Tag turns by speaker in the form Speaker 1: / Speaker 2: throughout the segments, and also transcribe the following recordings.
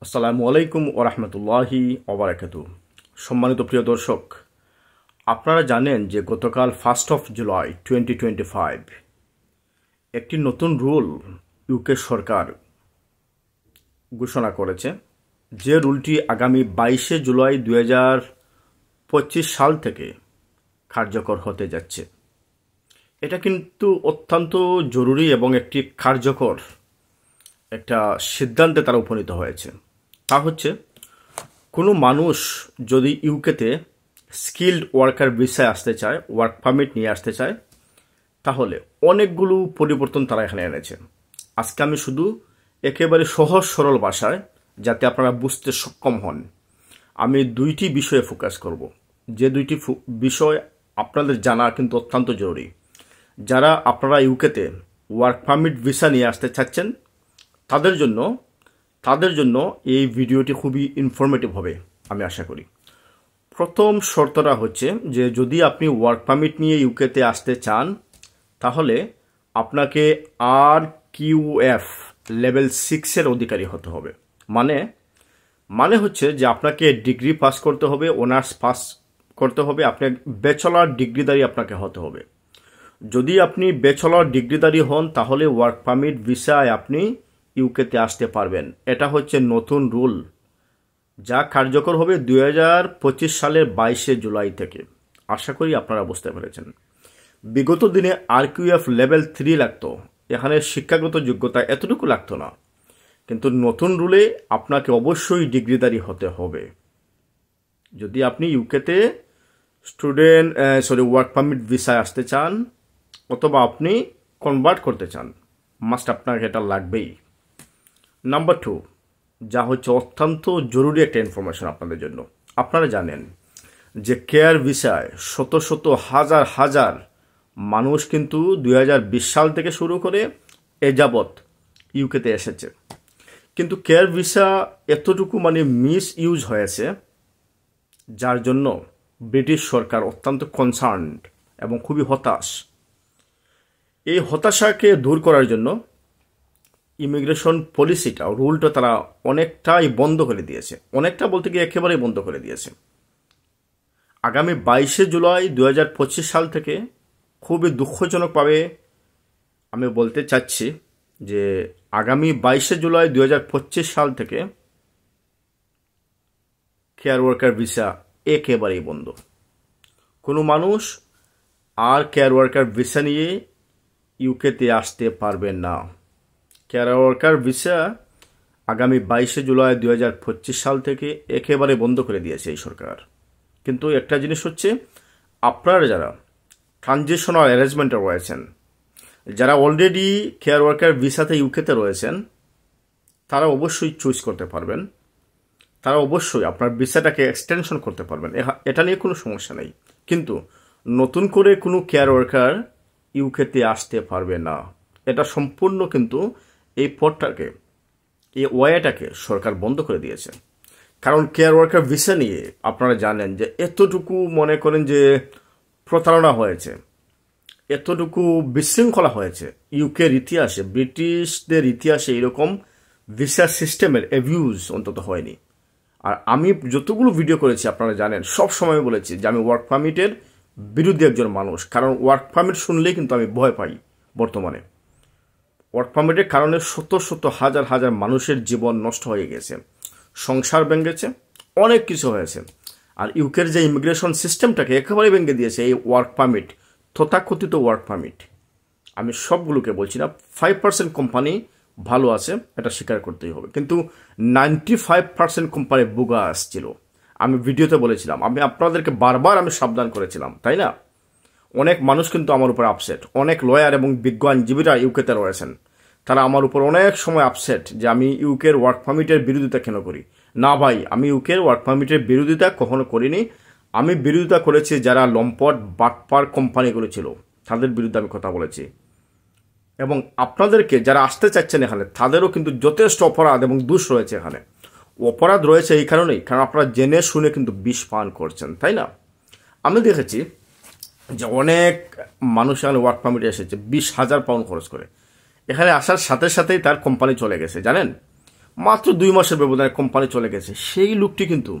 Speaker 1: আসসালামু আলাইকুম ওয়া রাহমাতুল্লাহি ওয়া বারাকাতুহু। সম্মানিত প্রিয় দর্শক, আপনারা জানেন যে গতকাল 1 জুলাই 2025 একটি নতুন রুল ইউকে সরকার ঘোষণা করেছে, যে রুলটি আগামী 22 জুলাই 2025 সাল থেকে কার্যকর হতে যাচ্ছে। এটা কিন্তু অত্যন্ত জরুরি এবং একটি কার্যকর একটা সিদ্ধান্তে তারা উপনীত হয়েছে। তা হচ্ছে, কোনো মানুষ যদি ইউকেতে স্কিল্ড ওয়ার্কার ভিসায় আসতে চায়, ওয়ার্ক পারমিট নিয়ে আসতে চায়, তাহলে অনেকগুলো পরিবর্তন তারা এখানে এনেছে। আজকে আমি শুধু একেবারে সহজ সরল ভাষায়, যাতে আপনারা বুঝতে সক্ষম হন, আমি দুইটি বিষয়ে ফোকাস করব, যে দুইটি বিষয় আপনাদের জানা কিন্তু অত্যন্ত জরুরি। যারা আপনারা ইউকেতে ওয়ার্ক পারমিট ভিসা নিয়ে আসতে চাচ্ছেন, তাদের জন্য এই ভিডিওটি খুবই ইনফরমেটিভ হবে আমি আশা করি। প্রথম শর্তটা হচ্ছে যে যদি আপনি ওয়ার্ক পারমিট নিয়ে ইউকেতে আসতে চান, তাহলে আপনাকে RQF লেভেল 6-এর অধিকারী হতে হবে। মানে হচ্ছে যে আপনাকে ডিগ্রি পাস করতে হবে, অনার্স পাস করতে হবে, আপনার ব্যাচেলর ডিগ্রিধারী আপনাকে হতে হবে। যদি আপনি ব্যাচেলর ডিগ্রিধারী হন, তাহলে ওয়ার্ক পারমিট ভিসায় আপনি ইউকেতে আসতে পারবেন। এটা হচ্ছে নতুন রুল, যা কার্যকর হবে 2025 সালের 22 জুলাই থেকে। আশা করি আপনারা বুঝতে পেরেছেন। বিগত দিনে RQF লেভেল 3 লাগতো, এখানে শিক্ষাগত যোগ্যতা এতটুকু লাগতো না, কিন্তু নতুন রুলে আপনাকে অবশ্যই ডিগ্রিধারী হতে হবে। যদি আপনি ইউকেতে ওয়ার্ক পারমিট ভিসায় আসতে চান, অথবা আপনি কনভার্ট করতে চান, মাস্ট আপনাকে এটা লাগবেই। নাম্বার 2, যা হচ্ছে অত্যন্ত জরুরি একটা ইনফরমেশন আপনাদের জন্য। আপনারা জানেন যে কেয়ার ভিসায় শত হাজার হাজার মানুষ কিন্তু 2020 সাল থেকে শুরু করে এ যাবৎ ইউকেতে এসেছে, কিন্তু কেয়ার ভিসা এতটুকু মিস ইউজ হয়েছে, যার জন্য ব্রিটিশ সরকার অত্যন্ত কনসার্নড এবং খুবই হতাশ। এই হতাশাকে দূর করার জন্য ইমিগ্রেশন পলিসিটা, রুলটা তারা অনেকটাই বন্ধ করে দিয়েছে। অনেকটা বলতে গিয়ে একেবারেই বন্ধ করে দিয়েছে। আগামী 22 জুলাই 2025 সাল থেকে খুবই দুঃখজনকভাবে আমি বলতে চাচ্ছি যে আগামী 22 জুলাই 2025 সাল থেকে কেয়ার ওয়ার্কার ভিসা একেবারেই বন্ধ। কোনো মানুষ আর কেয়ার ওয়ার্কার ভিসা নিয়ে ইউকেতে আসতে পারবেন না। কেয়ার ওয়ার্কার ভিসা আগামী 22 জুলাই 2025 সাল থেকে একেবারে বন্ধ করে দিয়েছে এই সরকার। কিন্তু একটা জিনিস হচ্ছে, আপনারা যারা ট্রানজিশনাল অ্যারেঞ্জমেন্টে রয়েছেন, যারা অলরেডি কেয়ার ওয়ার্কার ভিসাতে ইউকেতে রয়েছেন, তারা অবশ্যই চুজ করতে পারবেন। তারা অবশ্যই আপনার ভিসাটাকে এক্সটেনশন করতে পারবেন, এটা নিয়ে কোনো সমস্যা নেই। কিন্তু নতুন করে কোনো কেয়ার ওয়ার্কার ইউকেতে আসতে পারবে না। এটা সম্পূর্ণ কিন্তু এই পথটাকে, এই ওয়েটাকে সরকার বন্ধ করে দিয়েছে। কারণ কেয়ার ওয়ার্কার ভিসা নিয়ে আপনারা জানেন যে এতটুকু মনে করেন যে প্রতারণা হয়েছে, এতটুকু বিশৃঙ্খলা হয়েছে ইউকের ইতিহাসে, ব্রিটিশদের ইতিহাসে এরকম ভিসা সিস্টেমের অ্যাবিউজ অন্তত হয়নি। আর আমি যতগুলো ভিডিও করেছি আপনারা জানেন, সব সময় বলেছি যে আমি ওয়ার্ক পারমিটের বিরুদ্ধে একজন মানুষ। কারণ ওয়ার্ক পারমিট শুনলেই কিন্তু আমি ভয় পাই। বর্তমানে ওয়ার্ক পারমিটের কারণে শত হাজার হাজার মানুষের জীবন নষ্ট হয়ে গেছে, সংসার ভেঙেছে, অনেক কিছু হয়েছে। আর ইউকের যে ইমিগ্রেশন সিস্টেমটাকে একেবারে ভেঙে দিয়েছে এই ওয়ার্ক পারমিট, তথাকথিত ওয়ার্ক পারমিট। আমি সবগুলোকে বলছি না, 5% কোম্পানি ভালো আছে, এটা স্বীকার করতেই হবে, কিন্তু 95% কোম্পানি বুগা আসছিল। আমি ভিডিওতে বলেছিলাম, আমি আপনাদেরকে বারবার সাবধান করেছিলাম, তাই না? অনেক মানুষ কিন্তু আমার উপর আপসেট, অনেক লয়ার এবং বিজ্ঞ আইনজীবীরা ইউকেতে রয়েছেন, তারা আমার উপর অনেক সময় আপসেট যে আমি ইউকের ওয়ার্ক পারমিটের বিরোধিতা কেন করি। না ভাই, আমি ইউকের ওয়ার্ক পারমিটের বিরোধিতা কখনো করিনি। আমি বিরোধিতা করেছি যারা লম্পট বাটপার কোম্পানিগুলো ছিল, তাদের বিরুদ্ধে আমি কথা বলেছি। এবং আপনাদেরকে যারা আসতে চাচ্ছেন এখানে, তাদেরও কিন্তু যথেষ্ট অপরাধ এবং দোষ রয়েছে। এখানে অপরাধ রয়েছে এই কারণেই, কারণ আপনারা জেনে শুনে কিন্তু বিষ পান করছেন, তাই না? আমি দেখেছি যে অনেক মানুষ এখানে ওয়ার্ক পারমিটে এসেছে 20,000 পাউন্ড খরচ করে। এখানে আসার সাথে সাথেই তার কোম্পানি চলে গেছে, জানেন? মাত্র 2 মাসের ব্যবধানে কোম্পানি চলে গেছে। সেই লোকটি কিন্তু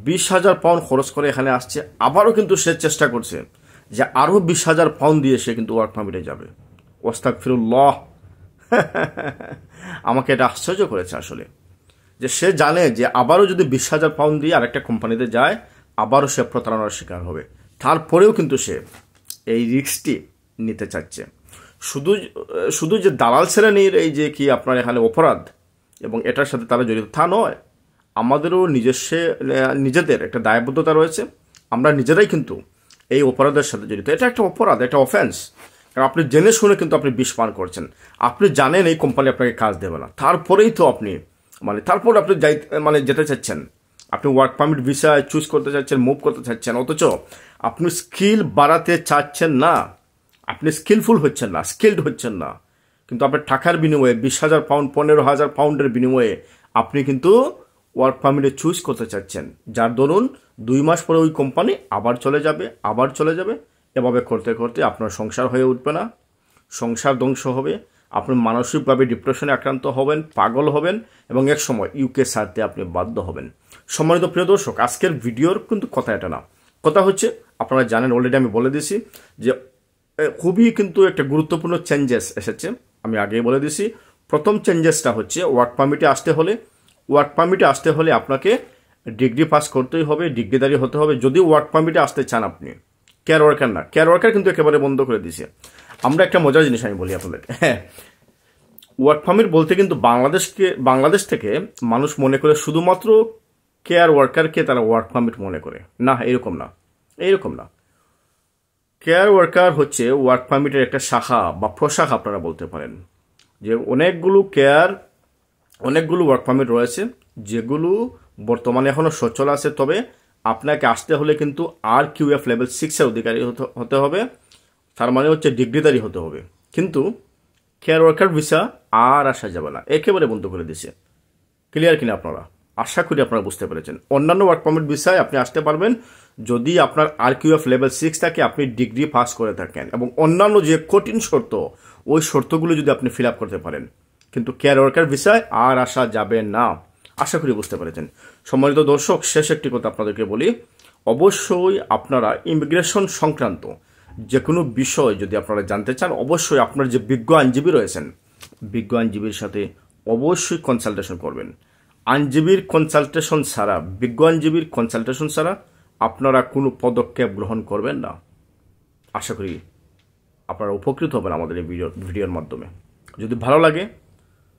Speaker 1: 20,000 পাউন্ড খরচ করে এখানে আসছে, আবারও কিন্তু সে চেষ্টা করছে যে আরও 20,000 পাউন্ড দিয়ে সে কিন্তু ওয়ার্ক পারমিটে যাবে। আস্তাগফিরুল্লাহ। আমাকে এটা আশ্চর্য করেছে আসলে, যে সে জানে যে আবারও যদি 20,000 পাউন্ড দিয়ে আরেকটা কোম্পানিতে যায় আবারও সে প্রতারণার শিকার হবে, তারপরেও কিন্তু সে এই রিস্কটি নিতে চাচ্ছে। শুধু শুধু যে দালাল শ্রেণীর এই যে কি আপনার এখানে অপরাধ এবং এটার সাথে তারা জড়িত তা নয়, আমাদেরও নিজেদের একটা দায়বদ্ধতা রয়েছে। আমরা নিজেরাই কিন্তু এই অপরাধের সাথে জড়িত। এটা একটা অপরাধ, একটা অফেন্স। কারণ আপনি জেনে শুনে কিন্তু আপনি বিষ পান করছেন। আপনি জানেন এই কোম্পানি আপনাকে কাজ দেবে না, তারপরেই তো আপনি তারপর আপনি যেতে চাচ্ছেন, আপনি ওয়ার্ক পারমিট ভিসা চুজ করতে চাচ্ছেন, মুভ করতে চাচ্ছেন, অথচ আপনি স্কিল বাড়াতে চাচ্ছেন না, আপনি স্কিলফুল হচ্ছেন না, স্কিলড হচ্ছেন না। কিন্তু আপনার টাকার বিনিময়ে 20,000 পাউন্ড, 15,000 পাউন্ডের বিনিময়ে আপনি কিন্তু ওয়ার্ক পারমিটে চুজ করতে চাচ্ছেন, যার দরুন 2 মাস পরে ওই কোম্পানি আবার চলে যাবে। এভাবে করতে করতে আপনার সংসার হয়ে উঠবে না, সংসার ধ্বংস হবে, আপনি মানসিকভাবে ডিপ্রেশনে আক্রান্ত হবেন, পাগল হবেন এবং এক সময় ইউকে ছাড়তে আপনি বাধ্য হবেন। সম্মানিত প্রিয় দর্শক, আজকের ভিডিওর কিন্তু কথা এটা না, কথা হচ্ছে আপনারা জানেন, অলরেডি আমি বলে দিয়েছি যে খুবই কিন্তু একটা গুরুত্বপূর্ণ চেঞ্জেস এসেছে। আমি আগেই বলে দিয়েছি, প্রথম চেঞ্জেসটা হচ্ছে ওয়ার্ক পারমিটে আসতে হলে আপনাকে ডিগ্রি পাস করতেই হবে, ডিগ্রিধারী হতে হবে যদি ওয়ার্ক পারমিটে আসতে চান আপনি। কেয়ার ওয়ার্কার না, কেয়ার ওয়ার্কার কিন্তু একেবারে বন্ধ করে দিয়েছে। আমরা একটা মজার জিনিস আমি বলি আপনাদেরকে, হ্যাঁ, ওয়ার্ক পারমিট বলতে কিন্তু বাংলাদেশ থেকে মানুষ মনে করে শুধুমাত্র কেয়ার ওয়ার্কারকে তারা ওয়ার্ক পারমিট মনে করে। না, এরকম না। কেয়ার ওয়ার্কার হচ্ছে ওয়ার্ক পারমিটের একটা শাখা বা প্রশাখা আপনারা বলতে পারেন। যে অনেকগুলো ওয়ার্ক পারমিট রয়েছে যেগুলো বর্তমানে এখনো সচল আছে, তবে আপনাকে আসতে হলে কিন্তু RQF লেভেল 6-এর অধিকারী হতে হবে, তার মানে হচ্ছে ডিগ্রিধারী হতে হবে। কিন্তু কেয়ার ওয়ার্কার ভিসা আর আসা যাবে না, একেবারে বন্ধ করে দিয়েছে। ক্লিয়ার কিনা আপনারা? আশা করি আপনারা বুঝতে পেরেছেন। অন্যান্য ওয়ার্ক পারমিট ভিসায় আপনি আসতে পারবেন যদি আপনার RQF লেভেল 6 থাকে, আপনি ডিগ্রি পাস করে থাকেন এবং অন্যান্য যে কঠিন শর্ত, ওই শর্তগুলো যদি আপনি ফিল আপ করতে পারেন। কিন্তু কেয়ার ওয়ার্কার ভিসায় আর আসা যাবে না। আশা করি বুঝতে পেরেছেন। সম্মানিত দর্শক, শেষ একটি কথা আপনাদেরকে বলি, অবশ্যই আপনারা ইমিগ্রেশন সংক্রান্ত যে কোনো বিষয় যদি আপনারা জানতে চান, অবশ্যই আপনার যে বিজ্ঞ আইনজীবী রয়েছেন, বিজ্ঞ আইনজীবীর সাথে অবশ্যই কনসালটেশন করবেন। বিজ্ঞ আইনজীবীর কনসালটেশন ছাড়া আপনারা কোনো পদক্ষেপ গ্রহণ করবেন না। আশা করি আপনারা উপকৃত হবেন আমাদের এই ভিডিওর মাধ্যমে। যদি ভালো লাগে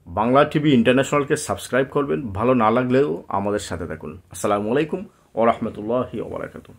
Speaker 1: বাংলা টিভি ইন্টারন্যাশনালকে সাবস্ক্রাইব করবেন, ভালো না লাগলেও আমাদের সাথে থাকুন। আসসালামু আলাইকুম ওয়া রাহমাতুল্লাহি ওয়া বারাকাতুহু।